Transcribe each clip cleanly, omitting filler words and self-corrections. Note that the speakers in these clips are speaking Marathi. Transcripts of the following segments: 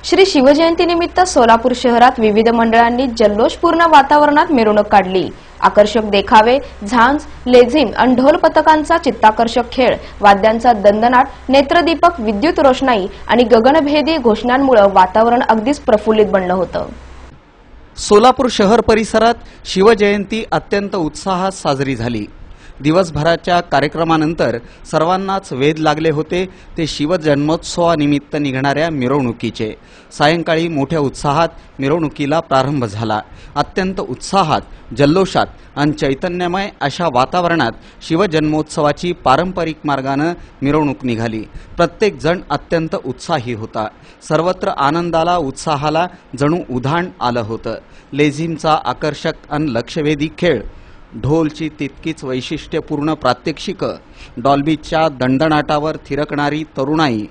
श्री शिवजयंतीनिमित्त सोलापूर शहरात विविध मंडळांनी जल्लोषपूर्ण वातावरणात मिरवणूक काढली। आकर्षक देखावे, झांज, लेझिम आणि ढोल पथकांचा चित्ताकर्षक खेळ, वाद्यांचा दणदणाट, नेत्रदीपक, विद्युत रोषणाई आणि गगनभेदी घोषणांमुळे वातावरण अगदीच प्रफुल्लित बनलं होतं। सोलापूर शहर परिसरात शिवजयंती अत्यंत उत्साहात साजरी झाली। दिवसभराच्या कार्यक्रमानंतर सर्वांनाच वेध लागले होते ते शिवजन्मोत्सवानिमित्त निघणाऱ्या मिरवणुकीचे। सायंकाळी मोठ्या उत्साहात मिरवणुकीला प्रारंभ झाला। अत्यंत उत्साहात, जल्लोषात आणि चैतन्यमय अशा वातावरणात शिवजन्मोत्सवाची पारंपरिक मार्गाने मिरवणूक निघाली। प्रत्येक जण अत्यंत उत्साही होता। सर्वत्र आनंदाला, उत्साहाला जणू उधाण आलं होतं। लेझिमचा आकर्षक आणि लक्षवेधी खेळ, ढोलची तितकीच वैशिष्ट्यपूर्ण प्रात्यक्षिकं, डॉल्बीच्या दणदणाटावर थिरकणारी तरुणाई,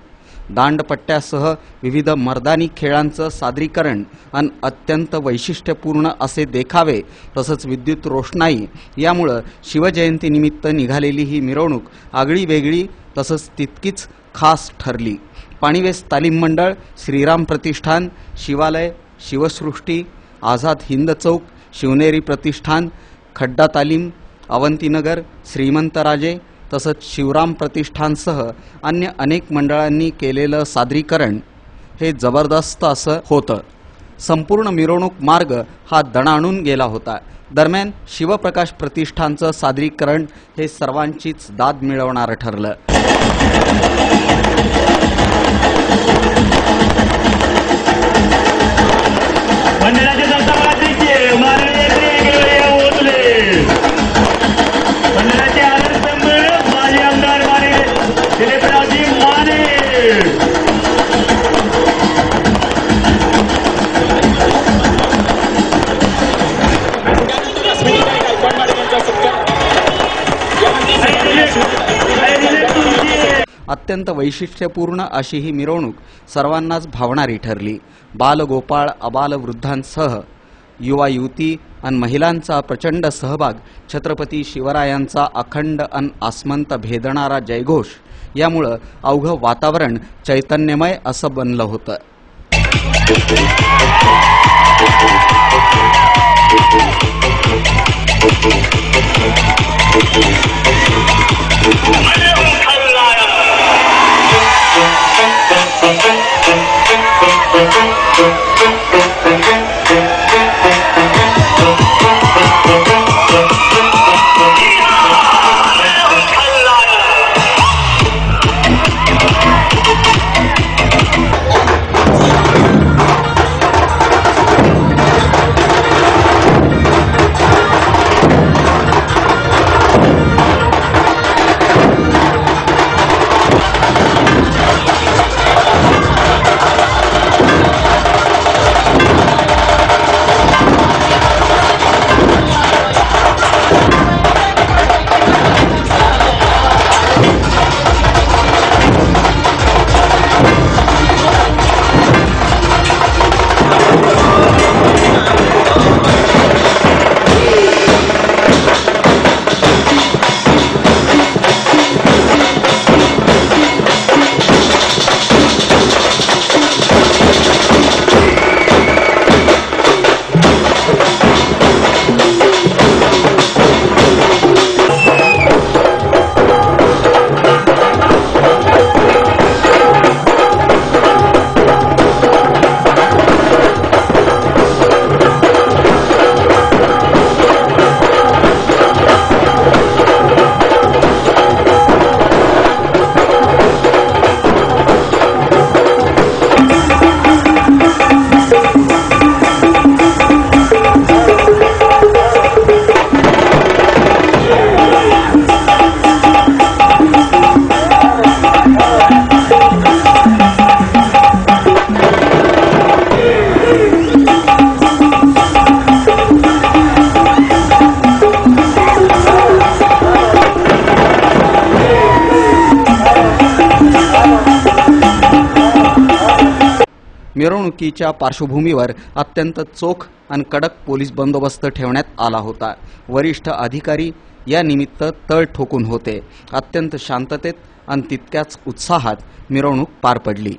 दांडपट्ट्यासह विविध मर्दानी खेळांचं सादरीकरण आणि अत्यंत वैशिष्ट्यपूर्ण असे देखावे तसंच विद्युत रोषणाई यामुळे शिवजयंतीनिमित्त निघालेली ही मिरवणूक आगळी वेगळी तसंच तितकीच खास ठरली। पाणीवेस तालीम मंडळ, श्रीराम प्रतिष्ठान, शिवालय, शिवसृष्टी, आझाद हिंद चौक, शिवनेरी प्रतिष्ठान, खड्डा तालीम, अवंतीनगर, श्रीमंतराजे तसंच शिवराम प्रतिष्ठानसह अन्य अनेक मंडळांनी केलेलं सादरीकरण हे जबरदस्त असं होतं। संपूर्ण मिरवणूक मार्ग हा दणाणून गेला होता। दरम्यान शिवप्रकाश प्रतिष्ठानचं सादरीकरण हे सर्वांचीच दाद मिळवणारं ठरलं। अत्यंत वैशिष्ट्यपूर्ण अशी ही मिरवणूक सर्वांनाच भावणारी ठरली। बालगोपाळ, आबालवृद्धांसह युवा युवती आणि महिलांचा प्रचंड सहभाग, छत्रपती शिवरायांचा अखंड आणि आसमंत भेदणारा जयघोष यामुळे अवघं वातावरण चैतन्यमय असं बनलं होतं। मिरवणुकीच्या पार्श्वभूमीवर अत्यंत चोख आणि कडक पोलीस बंदोबस्त ठेवण्यात आला होता। वरिष्ठ अधिकारी या निमित्त तळ ठोकून होते। अत्यंत शांततेत आणि तितक्याच उत्साहात मिरवणूक पार पडली।